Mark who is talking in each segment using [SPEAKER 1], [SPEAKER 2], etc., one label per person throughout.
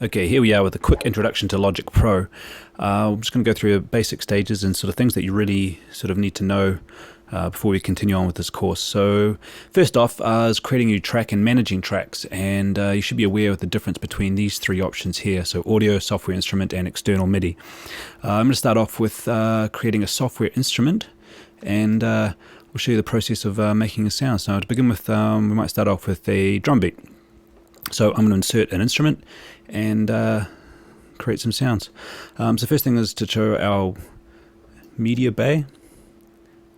[SPEAKER 1] Okay, here we are with a quick introduction to Logic Pro. I'm just going to go through basic stages and sort of things that you really sort of need to know before we continue on with this course. So first off is creating a new track and managing tracks, and you should be aware of the difference between these three options here, so audio, software instrument, and external MIDI. I'm going to start off with creating a software instrument, and we'll show you the process of making a sound. So to begin with, we might start off with a drum beat. So I'm going to insert an instrument and create some sounds. So first thing is to show our media bay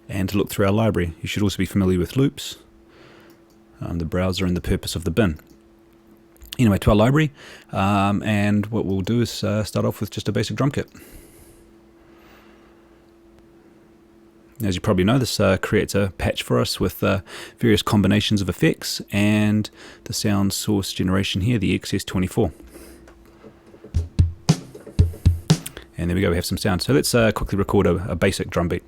[SPEAKER 1] and to look through our library. You should also be familiar with loops, the browser, and the purpose of the bin. Anyway, to our library, and what we'll do is start off with just a basic drum kit. As you probably know, this creates a patch for us with various combinations of effects and the sound source generation here, the XS24. And there we go, we have some sound. So let's quickly record a basic drum beat.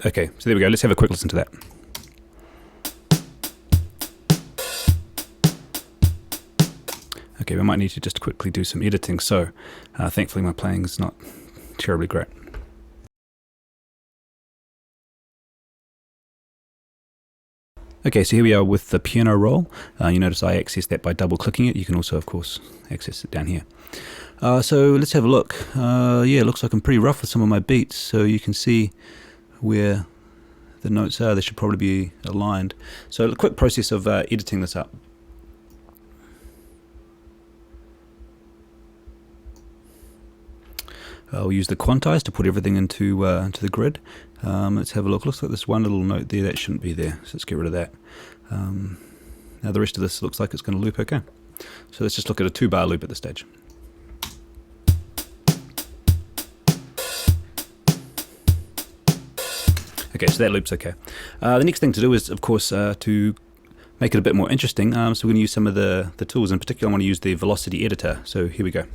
[SPEAKER 1] Okay, so there we go, let's have a quick listen to that. Okay, we might need to just quickly do some editing, so thankfully my playing is not terribly great. Okay, so here we are with the piano roll. You notice I access that by double clicking it. You can also, of course, access it down here. So let's have a look. Yeah, it looks like I'm pretty rough with some of my beats, so you can see where the notes are. They should probably be aligned. So a quick process of editing this up. We'll use the quantize to put everything into the grid. Let's have a look. Looks like there's one little note there that shouldn't be there, so let's get rid of that. Now the rest of this looks like it's going to loop okay. So let's just look at a 2-bar loop at this stage. Okay, so that loop's okay. The next thing to do is, of course, to make it a bit more interesting. So we're going to use some of the tools. In particular, I want to use the velocity editor. So here we go.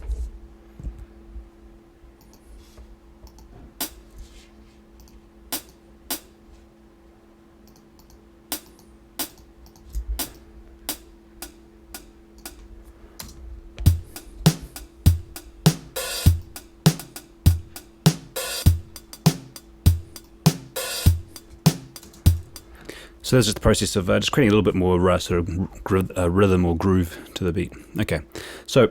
[SPEAKER 1] So that's just the process of just creating a little bit more sort of rhythm or groove to the beat. Okay, so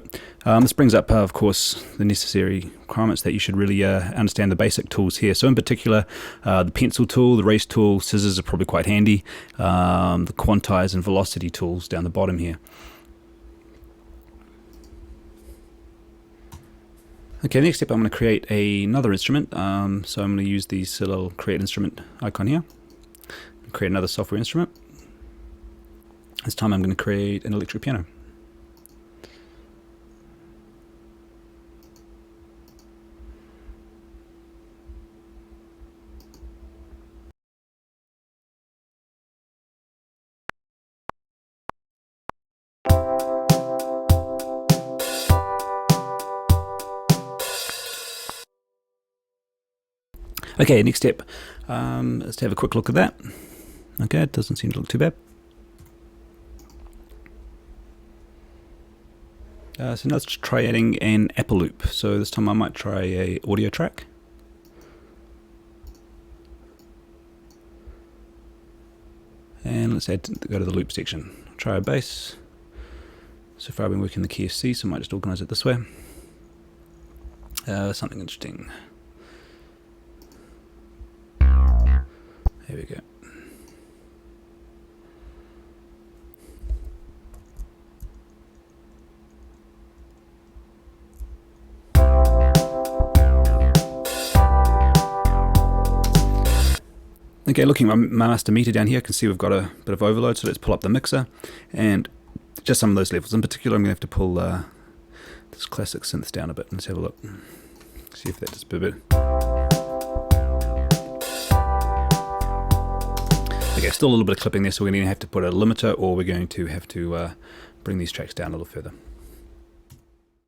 [SPEAKER 1] this brings up, of course, the necessary requirements that you should really understand the basic tools here. So in particular, the pencil tool, the erase tool, scissors are probably quite handy, the quantize and velocity tools down the bottom here. Okay, next step I'm going to create another instrument. So I'm going to use this little create instrument icon here. Create another software instrument. This time I'm going to create an electric piano. Okay, next step is to have a quick look at that. Okay, it doesn't seem to look too bad. So now let's try adding an Apple loop. So this time I might try a audio track. And let's go to the loop section. Try a bass. So far I've been working the key of C, so I might just organize it this way. Something interesting. Here we go. Okay, looking at my master meter down here, I can see we've got a bit of overload, so let's pull up the mixer and just some of those levels. In particular, I'm going to have to pull this classic synth down a bit. Let's have a look. See if that does a bit. Okay, still a little bit of clipping there, so we're going to have to put a limiter, or we're going to have to bring these tracks down a little further.